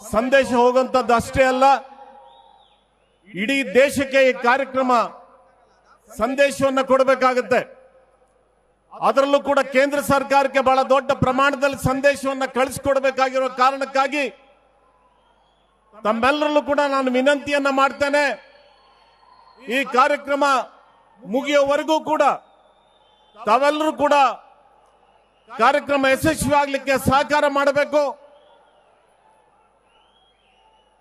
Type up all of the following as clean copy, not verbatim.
ಸಂದೇಶ ಹೋಗುವಂತದ್ದು ಅಷ್ಟೇ ಅಲ್ಲ, ಇಡೀ ದೇಶಕ್ಕೆ ಈ ಕಾರ್ಯಕ್ರಮ ಸಂದೇಶವನ್ನು ಕೊಡಬೇಕಾಗುತ್ತೆ. ಅದರಲ್ಲೂ ಕೂಡ ಕೇಂದ್ರ ಸರ್ಕಾರಕ್ಕೆ ಬಹಳ ದೊಡ್ಡ ಪ್ರಮಾಣದಲ್ಲಿ ಸಂದೇಶವನ್ನು ಕಳಿಸಿಕೊಡಬೇಕಾಗಿರೋ ಕಾರಣಕ್ಕಾಗಿ ತಮ್ಮೆಲ್ಲರಲ್ಲೂ ಕೂಡ ನಾನು ವಿನಂತಿಯನ್ನ ಮಾಡ್ತೇನೆ. ಈ ಕಾರ್ಯಕ್ರಮ ಮುಗಿಯುವವರೆಗೂ ಕೂಡ ತಾವೆಲ್ಲರೂ ಕೂಡ ಕಾರ್ಯಕ್ರಮ ಯಶಸ್ವಿಯಾಗಲಿಕ್ಕೆ ಸಹಕಾರ ಮಾಡಬೇಕು.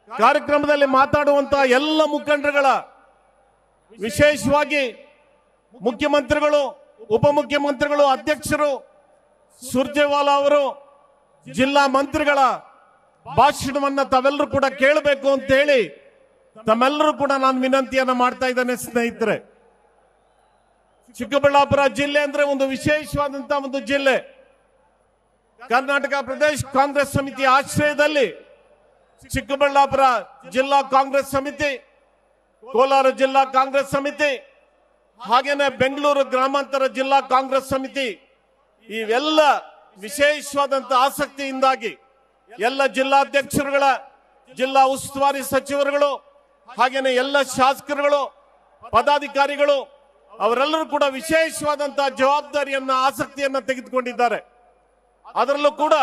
ಕಾರ್ಯಕ್ರಮದಲ್ಲಿ ಮಾತಾಡುವಂತಹ ಎಲ್ಲ ಮುಖಂಡರುಗಳ, ವಿಶೇಷವಾಗಿ ಮುಖ್ಯಮಂತ್ರಿಗಳು, ಉಪಮುಖ್ಯಮಂತ್ರಿಗಳು, ಅಧ್ಯಕ್ಷರು, ಸುರ್ಜೇವಾಲಾ ಅವರು, ಜಿಲ್ಲಾ ಮಂತ್ರಿಗಳ ಭಾಷಣವನ್ನ ತಾವೆಲ್ಲರೂ ಕೂಡ ಕೇಳಬೇಕು ಅಂತ ಹೇಳಿ ತಮ್ಮೆಲ್ಲರೂ ಕೂಡ ನಾನು ವಿನಂತಿಯನ್ನ ಮಾಡ್ತಾ ಇದ್ದೇನೆ. ಸ್ನೇಹಿತರೆ, ಚಿಕ್ಕಬಳ್ಳಾಪುರ ಜಿಲ್ಲೆ ಅಂದ್ರೆ ಒಂದು ವಿಶೇಷವಾದಂತಹ ಒಂದು ಜಿಲ್ಲೆ. ಕರ್ನಾಟಕ ಪ್ರದೇಶ ಕಾಂಗ್ರೆಸ್ ಸಮಿತಿ ಆಶ್ರಯದಲ್ಲಿ ಚಿಕ್ಕಬಳ್ಳಾಪುರ ಜಿಲ್ಲಾ ಕಾಂಗ್ರೆಸ್ ಸಮಿತಿ, ಕೋಲಾರ ಜಿಲ್ಲಾ ಕಾಂಗ್ರೆಸ್ ಸಮಿತಿ, ಹಾಗೇನೆ ಬೆಂಗಳೂರು ಗ್ರಾಮಾಂತರ ಜಿಲ್ಲಾ ಕಾಂಗ್ರೆಸ್ ಸಮಿತಿ, ಇವೆಲ್ಲ ವಿಶೇಷವಾದಂತಹ ಆಸಕ್ತಿಯಿಂದಾಗಿ ಎಲ್ಲ ಜಿಲ್ಲಾಧ್ಯಕ್ಷರುಗಳ, ಜಿಲ್ಲಾ ಉಸ್ತುವಾರಿ ಸಚಿವರುಗಳು, ಹಾಗೇನೆ ಎಲ್ಲ ಶಾಸಕರುಗಳು, ಪದಾಧಿಕಾರಿಗಳು ಅವರೆಲ್ಲರೂ ಕೂಡ ವಿಶೇಷವಾದಂತಹ ಜವಾಬ್ದಾರಿಯನ್ನ, ಆಸಕ್ತಿಯನ್ನ ತೆಗೆದುಕೊಂಡಿದ್ದಾರೆ. ಅದರಲ್ಲೂ ಕೂಡ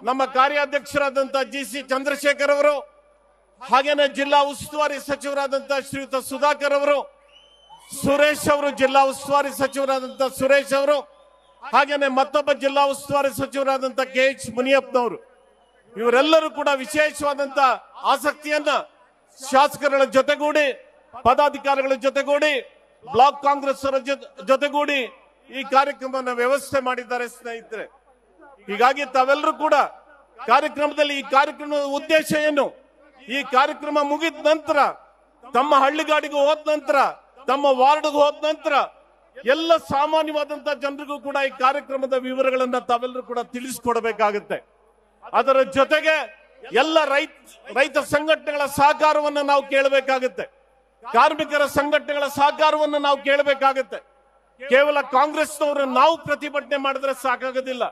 ನಮ್ಮ ಕಾರ್ಯಾಧ್ಯಕ್ಷರಾದಂತಹ ಜಿ.ಸಿ. ಚಂದ್ರಶೇಖರ್ ಅವರು, ಹಾಗೇನೆ ಜಿಲ್ಲಾ ಉಸ್ತುವಾರಿ ಸಚಿವರಾದಂತಹ ಶ್ರೀಯುತ ಸುಧಾಕರ್ ಅವರು, ಸುರೇಶ್ ಅವರು, ಜಿಲ್ಲಾ ಉಸ್ತುವಾರಿ ಸಚಿವರಾದಂತಹ ಸುರೇಶ್ ಅವರು, ಹಾಗೇನೆ ಮತ್ತೊಬ್ಬ ಜಿಲ್ಲಾ ಉಸ್ತುವಾರಿ ಸಚಿವರಾದಂತಹ ಕೆ.ಎಚ್. ಮುನಿಯಪ್ಪನವರು, ಇವರೆಲ್ಲರೂ ಕೂಡ ವಿಶೇಷವಾದಂತಹ ಆಸಕ್ತಿಯನ್ನ ಶಾಸಕರ ಜೊತೆಗೂಡಿ, ಪದಾಧಿಕಾರಿಗಳ ಜೊತೆಗೂಡಿ, ಬ್ಲಾಕ್ ಕಾಂಗ್ರೆಸ್ ಜೊತೆಗೂಡಿ ಈ ಕಾರ್ಯಕ್ರಮವನ್ನು ವ್ಯವಸ್ಥೆ ಮಾಡಿದ್ದಾರೆ. ಸ್ನೇಹಿತರೆ, ಹೀಗಾಗಿ ತಾವೆಲ್ಲರೂ ಕೂಡ ಕಾರ್ಯಕ್ರಮದಲ್ಲಿ, ಈ ಕಾರ್ಯಕ್ರಮದ ಉದ್ದೇಶ ಏನು, ಈ ಕಾರ್ಯಕ್ರಮ ಮುಗಿದ ನಂತರ ತಮ್ಮ ಹಳ್ಳಿಗಾಡಿಗೆ ಹೋದ ನಂತರ, ತಮ್ಮ ವಾರ್ಡ್ಗೆ ಹೋದ ನಂತರ ಎಲ್ಲ ಸಾಮಾನ್ಯವಾದಂತಹ ಜನರಿಗೂ ಕೂಡ ಈ ಕಾರ್ಯಕ್ರಮದ ವಿವರಗಳನ್ನ ತಾವೆಲ್ಲರೂ ಕೂಡ ತಿಳಿಸಿಕೊಡಬೇಕಾಗುತ್ತೆ. ಅದರ ಜೊತೆಗೆ ಎಲ್ಲ ರೈತ ಸಂಘಟನೆಗಳ ಸಹಕಾರವನ್ನು ನಾವು ಕೇಳಬೇಕಾಗುತ್ತೆ. ಕಾರ್ಮಿಕರ ಸಂಘಟನೆಗಳ ಸಹಕಾರವನ್ನು ನಾವು ಕೇಳಬೇಕಾಗುತ್ತೆ. ಕೇವಲ ಕಾಂಗ್ರೆಸ್ನವರು ನಾವು ಪ್ರತಿಭಟನೆ ಮಾಡಿದ್ರೆ ಸಾಕಾಗೋದಿಲ್ಲ,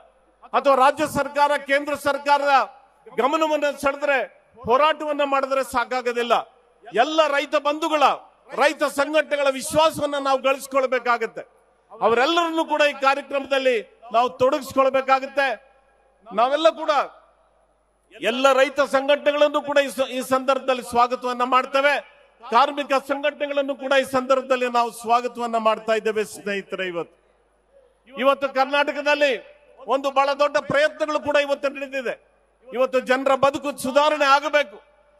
ಅಥವಾ ರಾಜ್ಯ ಸರ್ಕಾರ, ಕೇಂದ್ರ ಸರ್ಕಾರದ ಗಮನವನ್ನು ಸೆಳೆದ್ರೆ, ಹೋರಾಟವನ್ನ ಮಾಡಿದ್ರೆ ಸಾಕಾಗೋದಿಲ್ಲ. ಎಲ್ಲ ರೈತ ಬಂಧುಗಳ, ರೈತ ಸಂಘಟನೆಗಳ ವಿಶ್ವಾಸವನ್ನ ನಾವು ಗಳಿಸಿಕೊಳ್ಬೇಕಾಗತ್ತೆ. ಅವರೆಲ್ಲರನ್ನೂ ಕೂಡ ಈ ಕಾರ್ಯಕ್ರಮದಲ್ಲಿ ನಾವು ತೊಡಗಿಸಿಕೊಳ್ಬೇಕಾಗುತ್ತೆ. ನಾವೆಲ್ಲ ಕೂಡ ಎಲ್ಲ ರೈತ ಸಂಘಟನೆಗಳನ್ನು ಕೂಡ ಈ ಸಂದರ್ಭದಲ್ಲಿ ಸ್ವಾಗತವನ್ನ ಮಾಡ್ತೇವೆ. ಕಾರ್ಮಿಕ ಸಂಘಟನೆಗಳನ್ನು ಕೂಡ ಈ ಸಂದರ್ಭದಲ್ಲಿ ನಾವು ಸ್ವಾಗತವನ್ನ ಮಾಡ್ತಾ ಇದ್ದೇವೆ. ಸ್ನೇಹಿತರೆ, ಇವತ್ತು ಕರ್ನಾಟಕದಲ್ಲಿ ಒಂದು ಬಹಳ ದೊಡ್ಡ ಪ್ರಯತ್ನಗಳು ಕೂಡ ಇವತ್ತು ನಡೆದಿದೆ. ಇವತ್ತು ಜನರ ಬದುಕು ಸುಧಾರಣೆ ಆಗಬೇಕು.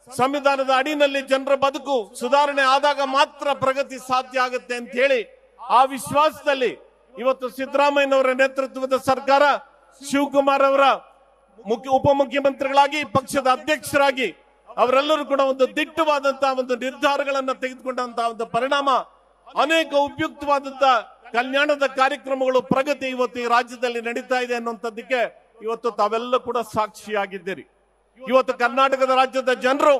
ಸಂವಿಧಾನದ ಅಡಿನಲ್ಲಿ ಜನರ ಬದುಕು ಸುಧಾರಣೆ ಆದಾಗ ಮಾತ್ರ ಪ್ರಗತಿ ಸಾಧ್ಯ ಆಗುತ್ತೆ ಅಂತ ಹೇಳಿ ಆ ವಿಶ್ವಾಸದಲ್ಲಿ ಇವತ್ತು ಸಿದ್ದರಾಮಯ್ಯನವರ ನೇತೃತ್ವದ ಸರ್ಕಾರ, ಶಿವಕುಮಾರ್ ಅವರ ಉಪಮುಖ್ಯಮಂತ್ರಿಗಳಾಗಿ, ಪಕ್ಷದ ಅಧ್ಯಕ್ಷರಾಗಿ ಅವರೆಲ್ಲರೂ ಕೂಡ ಒಂದು ದಿಟ್ಟವಾದಂತಹ ಒಂದು ನಿರ್ಧಾರಗಳನ್ನ ತೆಗೆದುಕೊಂಡಂತಹ ಒಂದು ಪರಿಣಾಮ ಅನೇಕ ಉಪಯುಕ್ತವಾದಂತಹ ಕಲ್ಯಾಣದ ಕಾರ್ಯಕ್ರಮಗಳು, ಪ್ರಗತಿ ಇವತ್ತು ಈ ರಾಜ್ಯದಲ್ಲಿ ನಡೀತಾ ಇದೆ ಅನ್ನುವಂಥದ್ದಕ್ಕೆ ಇವತ್ತು ತಾವೆಲ್ಲ ಕೂಡ ಸಾಕ್ಷಿಯಾಗಿದ್ದೀರಿ. ಇವತ್ತು ಕರ್ನಾಟಕದ ರಾಜ್ಯದ ಜನರು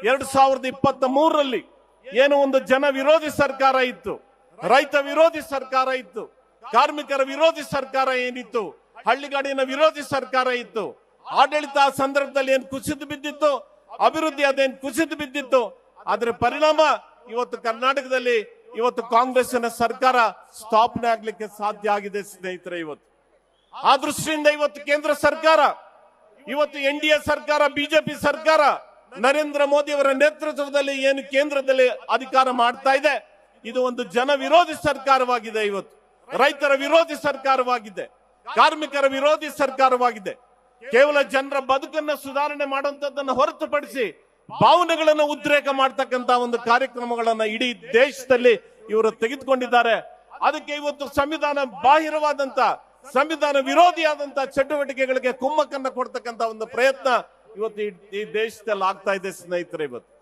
2023ರಲ್ಲಿ ಏನು ಒಂದು ಜನ ವಿರೋಧಿ ಸರ್ಕಾರ ಇತ್ತು, ರೈತ ವಿರೋಧಿ ಸರ್ಕಾರ ಇತ್ತು, ಕಾರ್ಮಿಕರ ವಿರೋಧಿ ಸರ್ಕಾರ ಏನಿತ್ತು, ಹಳ್ಳಿಗಾಡಿನ ವಿರೋಧಿ ಸರ್ಕಾರ ಇತ್ತು, ಆಡಳಿತ ಸಂದರ್ಭದಲ್ಲಿ ಏನು ಕುಸಿದು ಬಿದ್ದಿತ್ತು, ಅಭಿವೃದ್ಧಿ ಅದೇನು ಕುಸಿದು ಬಿದ್ದಿತ್ತು, ಅದರ ಪರಿಣಾಮ ಇವತ್ತು ಕರ್ನಾಟಕದಲ್ಲಿ ಇವತ್ತು ಕಾಂಗ್ರೆಸ್ಸಿನ ಸರ್ಕಾರ ಸ್ಥಾಪನೆ ಆಗ್ಲಿಕ್ಕೆ ಸಾಧ್ಯ ಆಗಿದೆ. ಸ್ನೇಹಿತರೆ, ಇವತ್ತು ಆ ದೃಷ್ಟಿಯಿಂದ ಇವತ್ತು ಕೇಂದ್ರ ಸರ್ಕಾರ, ಇವತ್ತು NDA ಸರ್ಕಾರ, ಬಿಜೆಪಿ ಸರ್ಕಾರ, ನರೇಂದ್ರ ಮೋದಿ ಅವರ ನೇತೃತ್ವದಲ್ಲಿ ಏನು ಕೇಂದ್ರದಲ್ಲಿ ಅಧಿಕಾರ ಮಾಡ್ತಾ ಇದೆ, ಇದು ಒಂದು ಜನ ವಿರೋಧಿ ಸರ್ಕಾರವಾಗಿದೆ. ಇವತ್ತು ರೈತರ ವಿರೋಧಿ ಸರ್ಕಾರವಾಗಿದೆ, ಕಾರ್ಮಿಕರ ವಿರೋಧಿ ಸರ್ಕಾರವಾಗಿದೆ. ಕೇವಲ ಜನರ ಬದುಕನ್ನು ಸುಧಾರಣೆ ಮಾಡುವಂತದ್ದನ್ನು ಹೊರತುಪಡಿಸಿ ಭಾವನೆಗಳನ್ನು ಉದ್ರೇಕ ಮಾಡ್ತಕ್ಕಂತ ಒಂದು ಕಾರ್ಯಕ್ರಮಗಳನ್ನ ಇಡೀ ದೇಶದಲ್ಲಿ ಇವರು ತೆಗೆದುಕೊಂಡಿದ್ದಾರೆ. ಅದಕ್ಕೆ ಇವತ್ತು ಸಂವಿಧಾನ ಬಾಹಿರವಾದಂತ, ಸಂವಿಧಾನ ವಿರೋಧಿಯಾದಂತ ಚಟುವಟಿಕೆಗಳಿಗೆ ಕುಮ್ಮಕ್ಕನ್ನ ಕೊಡ್ತಕ್ಕಂತ ಒಂದು ಪ್ರಯತ್ನ ಇವತ್ತು ಈ ದೇಶದಲ್ಲಿ ಆಗ್ತಾ ಇದೆ. ಸ್ನೇಹಿತರೆ, ಇವತ್ತು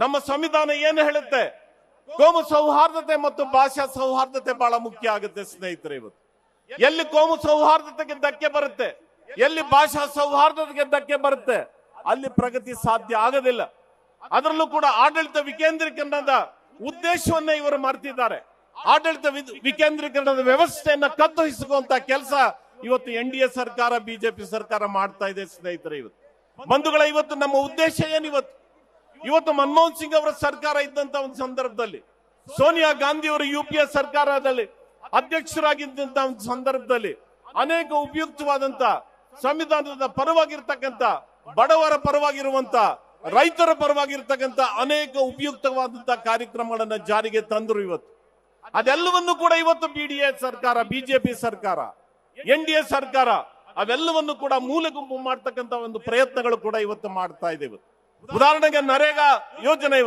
ನಮ್ಮ ಸಂವಿಧಾನ ಏನು ಹೇಳುತ್ತೆ, ಕೋಮು ಸೌಹಾರ್ದತೆ ಮತ್ತು ಭಾಷಾ ಸೌಹಾರ್ದತೆ ಬಹಳ ಮುಖ್ಯ ಆಗುತ್ತೆ. ಸ್ನೇಹಿತರೆ, ಇವತ್ತು ಎಲ್ಲಿ ಕೋಮು ಸೌಹಾರ್ದತೆಗೆ ಧಕ್ಕೆ ಬರುತ್ತೆ, ಎಲ್ಲಿ ಭಾಷಾ ಸೌಹಾರ್ದತೆಗೆ ಧಕ್ಕೆ ಬರುತ್ತೆ, ಅಲ್ಲಿ ಪ್ರಗತಿ ಸಾಧ್ಯ ಆಗೋದಿಲ್ಲ. ಅದರಲ್ಲೂ ಕೂಡ ಆಡಳಿತ ವಿಕೇಂದ್ರೀಕರಣದ ಉದ್ದೇಶವನ್ನ ಇವರು ಮರೆತಿದ್ದಾರೆ. ಆಡಳಿತ ವಿಕೇಂದ್ರೀಕರಣದ ವ್ಯವಸ್ಥೆಯನ್ನ ಕತ್ತರಿಸುವಂತ ಕೆಲಸ ಇವತ್ತು NDA ಸರ್ಕಾರ, ಬಿಜೆಪಿ ಸರ್ಕಾರ ಮಾಡ್ತಾ ಇದೆ. ಸ್ನೇಹಿತರೆ, ಇವತ್ತು ಬಂಧುಗಳ ಇವತ್ತು ನಮ್ಮ ಉದ್ದೇಶ ಇವತ್ತು ಮನಮೋಹನ್ ಸಿಂಗ್ ಅವರ ಸರ್ಕಾರ ಇದ್ದಂತ ಒಂದು ಸಂದರ್ಭದಲ್ಲಿ, ಸೋನಿಯಾ ಗಾಂಧಿ ಅವರು UPA ಸರ್ಕಾರದಲ್ಲಿ ಅಧ್ಯಕ್ಷರಾಗಿದ್ದಂತ ಒಂದು ಸಂದರ್ಭದಲ್ಲಿ ಅನೇಕ ಉಪಯುಕ್ತವಾದಂತ ಸಂವಿಧಾನದ ಪರವಾಗಿರ್ತಕ್ಕಂಥ, ಬಡವರ ಪರವಾಗಿರುವಂತ, ರೈತರ ಪರವಾಗಿರ್ತಕ್ಕಂಥ ಅನೇಕ ಉಪಯುಕ್ತವಾದಂತಹ ಕಾರ್ಯಕ್ರಮಗಳನ್ನ ಜಾರಿಗೆ ತಂದರು. ಅದೆಲ್ಲವನ್ನು ಕೂಡ ಇವತ್ತು BDA ಸರ್ಕಾರ, ಬಿಜೆಪಿ ಸರ್ಕಾರ, NDA ಸರ್ಕಾರ ಅವೆಲ್ಲವನ್ನು ಕೂಡ ಮೂಲೆ ಗುಂಪು ಮಾಡ್ತಕ್ಕಂಥ ಒಂದು ಪ್ರಯತ್ನಗಳು ಕೂಡ ಇವತ್ತು ಮಾಡ್ತಾ ಇದೆ. ಉದಾಹರಣೆಗೆ ನರೇಗಾ ಯೋಜನೆ,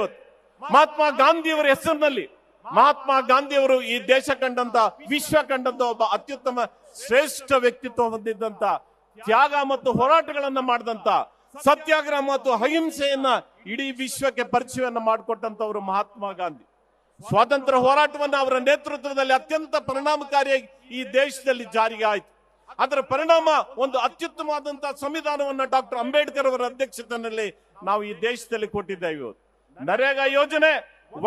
ಮಹಾತ್ಮ ಗಾಂಧಿಯವರ ಹೆಸರಿನಲ್ಲಿ, ಮಹಾತ್ಮ ಗಾಂಧಿಯವರು ಈ ದೇಶ ಕಂಡಂತ, ವಿಶ್ವ ಕಂಡಂತ ಒಬ್ಬ ಅತ್ಯುತ್ತಮ ಶ್ರೇಷ್ಠ ವ್ಯಕ್ತಿತ್ವ ಹೊಂದಿದ್ದಂತ, ತ್ಯಾಗ ಮತ್ತು ಹೋರಾಟಗಳನ್ನ ಮಾಡಿದಂತ, ಸತ್ಯಾಗ್ರಹ ಮತ್ತು ಅಹಿಂಸೆಯನ್ನ ಇಡೀ ವಿಶ್ವಕ್ಕೆ ಪರಿಚಯವನ್ನ ಮಾಡಿಕೊಟ್ಟಂತವರು ಮಹಾತ್ಮ ಗಾಂಧಿ. ಸ್ವಾತಂತ್ರ್ಯ ಹೋರಾಟವನ್ನ ಅವರ ನೇತೃತ್ವದಲ್ಲಿ ಅತ್ಯಂತ ಪರಿಣಾಮಕಾರಿಯಾಗಿ ಈ ದೇಶದಲ್ಲಿ ಜಾರಿಗೆ ಆಯಿತು. ಅದರ ಪರಿಣಾಮ ಒಂದು ಅತ್ಯುತ್ತಮವಾದಂತಹ ಸಂವಿಧಾನವನ್ನ ಡಾಕ್ಟರ್ ಅಂಬೇಡ್ಕರ್ ಅವರ ಅಧ್ಯಕ್ಷತೆಯಲ್ಲಿ ನಾವು ಈ ದೇಶದಲ್ಲಿ ಕೊಟ್ಟಿದ್ದೇವೆ. ನರೇಗಾ ಯೋಜನೆ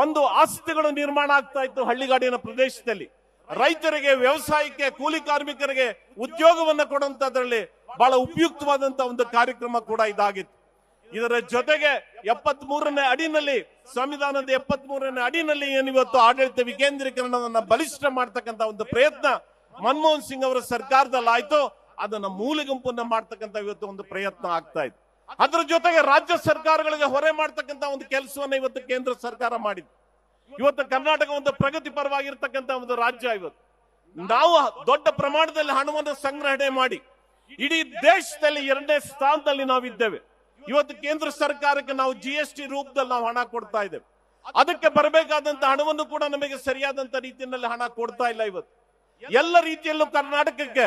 ಒಂದು ಆಸ್ತಿಗಳು ನಿರ್ಮಾಣ ಆಗ್ತಾ ಇತ್ತು ಹಳ್ಳಿಗಾಡಿನ ಪ್ರದೇಶದಲ್ಲಿ. ರೈತರಿಗೆ, ವ್ಯವಸಾಯಕ್ಕೆ, ಕೂಲಿ ಕಾರ್ಮಿಕರಿಗೆ ಉದ್ಯೋಗವನ್ನ ಕೊಡುವಂತದ್ರಲ್ಲಿ ಬಹಳ ಉಪಯುಕ್ತವಾದಂತಹ ಒಂದು ಕಾರ್ಯಕ್ರಮ ಕೂಡ ಇದಾಗಿತ್ತು. ಇದರ ಜೊತೆಗೆ 73ನೇ ಅಡಿನಲ್ಲಿ, ಸಂವಿಧಾನದ 73ನೇ ಅಡಿನಲ್ಲಿ ಏನಿವತ್ತು ಆಡಳಿತ ವಿಕೇಂದ್ರೀಕರಣವನ್ನ ಬಲಿಷ್ಠ ಮಾಡ್ತಕ್ಕಂಥ ಒಂದು ಪ್ರಯತ್ನ ಮನಮೋಹನ್ ಸಿಂಗ್ ಅವರ ಸರ್ಕಾರದಲ್ಲಿ ಆಯ್ತು. ಅದನ್ನ ಮೂಲೆ ಗುಂಪನ್ನ ಮಾಡ್ತಕ್ಕಂಥ ಇವತ್ತು ಒಂದು ಪ್ರಯತ್ನ ಆಗ್ತಾ ಇದೆ. ಅದರ ಜೊತೆಗೆ ರಾಜ್ಯ ಸರ್ಕಾರಗಳಿಗೆ ಹೊರೆ ಮಾಡ್ತಕ್ಕಂಥ ಒಂದು ಕೆಲಸವನ್ನ ಇವತ್ತು ಕೇಂದ್ರ ಸರ್ಕಾರ ಮಾಡಿದೆ. ಇವತ್ತು ಕರ್ನಾಟಕ ಒಂದು ಪ್ರಗತಿ ಪರವಾಗಿರ್ತಕ್ಕಂಥ ಒಂದು ರಾಜ್ಯ. ಇವತ್ತು ನಾವು ದೊಡ್ಡ ಪ್ರಮಾಣದಲ್ಲಿ ಹಣವನ್ನು ಸಂಗ್ರಹಣೆ ಮಾಡಿ ಇಡೀ ದೇಶದಲ್ಲಿ 2ನೇ ಸ್ಥಾನದಲ್ಲಿ ನಾವಿದ್ದೇವೆ. ಇವತ್ತು ಕೇಂದ್ರ ಸರ್ಕಾರಕ್ಕೆ ನಾವು GST ರೂಪದಲ್ಲಿ ನಾವು ಹಣ ಕೊಡ್ತಾ ಇದ್ದೇವೆ. ಅದಕ್ಕೆ ಬರಬೇಕಾದಂತ ಹಣವನ್ನು ಕೂಡ ನಮಗೆ ಸರಿಯಾದಂತ ರೀತಿಯಲ್ಲಿ ಹಣ ಕೊಡ್ತಾ ಇಲ್ಲ. ಇವತ್ತು ಎಲ್ಲ ರೀತಿಯಲ್ಲೂ ಕರ್ನಾಟಕಕ್ಕೆ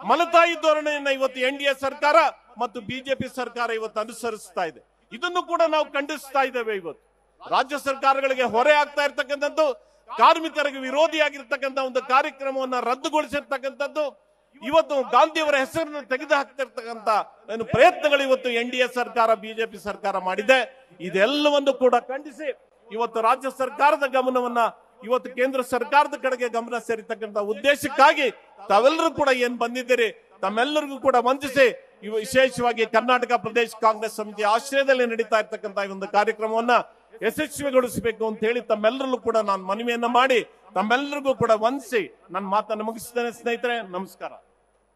ಮಲತಾಯಿ ಧೋರಣೆಯನ್ನ ಇವತ್ತು NDA ಸರ್ಕಾರ ಮತ್ತು ಬಿಜೆಪಿ ಸರ್ಕಾರ ಇವತ್ತು ಅನುಸರಿಸ್ತಾ ಇದೆ. ಇದನ್ನು ಕೂಡ ನಾವು ಖಂಡಿಸ್ತಾ ಇದ್ದೇವೆ. ಇವತ್ತು ರಾಜ್ಯ ಸರ್ಕಾರಗಳಿಗೆ ಹೊರೆ ಆಗ್ತಾ ಇರ್ತಕ್ಕಂಥದ್ದು, ಕಾರ್ಮಿಕರಿಗೆ ವಿರೋಧಿಯಾಗಿರ್ತಕ್ಕಂಥ ಒಂದು ಕಾರ್ಯಕ್ರಮವನ್ನ ರದ್ದುಗೊಳಿಸಿರ್ತಕ್ಕಂಥದ್ದು, ಇವತ್ತು ಗಾಂಧಿಯವರ ಹೆಸರನ್ನು ತೆಗೆದು ಹಾಕ್ತಿರ್ತಕ್ಕಂಥ ಪ್ರಯತ್ನಗಳು ಇವತ್ತು NDA ಸರ್ಕಾರ, ಬಿಜೆಪಿ ಸರ್ಕಾರ ಮಾಡಿದೆ. ಇದೆಲ್ಲವನ್ನು ಕೂಡ ಖಂಡಿಸಿ ಇವತ್ತು ರಾಜ್ಯ ಸರ್ಕಾರದ ಗಮನವನ್ನ ಇವತ್ತು ಕೇಂದ್ರ ಸರ್ಕಾರದ ಕಡೆಗೆ ಗಮನ ಸೇರಿರ್ತಕ್ಕಂಥ ಉದ್ದೇಶಕ್ಕಾಗಿ ತಾವೆಲ್ಲರೂ ಕೂಡ ಏನ್ ಬಂದಿದ್ದೀರಿ, ತಮ್ಮೆಲ್ಲರಿಗೂ ಕೂಡ ವಂದಿಸಿ ವಿಶೇಷವಾಗಿ ಕರ್ನಾಟಕ ಪ್ರದೇಶ ಕಾಂಗ್ರೆಸ್ ಸಮಿತಿ ಆಶ್ರಯದಲ್ಲಿ ನಡೀತಾ ಇರ್ತಕ್ಕಂಥ ಈ ಒಂದು ಕಾರ್ಯಕ್ರಮವನ್ನ ಯಶಸ್ವಿಗೊಳಿಸಬೇಕು ಅಂತ ಹೇಳಿ ತಮ್ಮೆಲ್ಲರಲ್ಲೂ ಕೂಡ ನಾನು ಮನವಿಯನ್ನ ಮಾಡಿ ತಮ್ಮೆಲ್ಲರಿಗೂ ಕೂಡ ವಂದಿಸಿ ನನ್ನ ಮಾತನ್ನು ಮುಗಿಸ್ತೇನೆ. ಸ್ನೇಹಿತರೆ, ನಮಸ್ಕಾರ.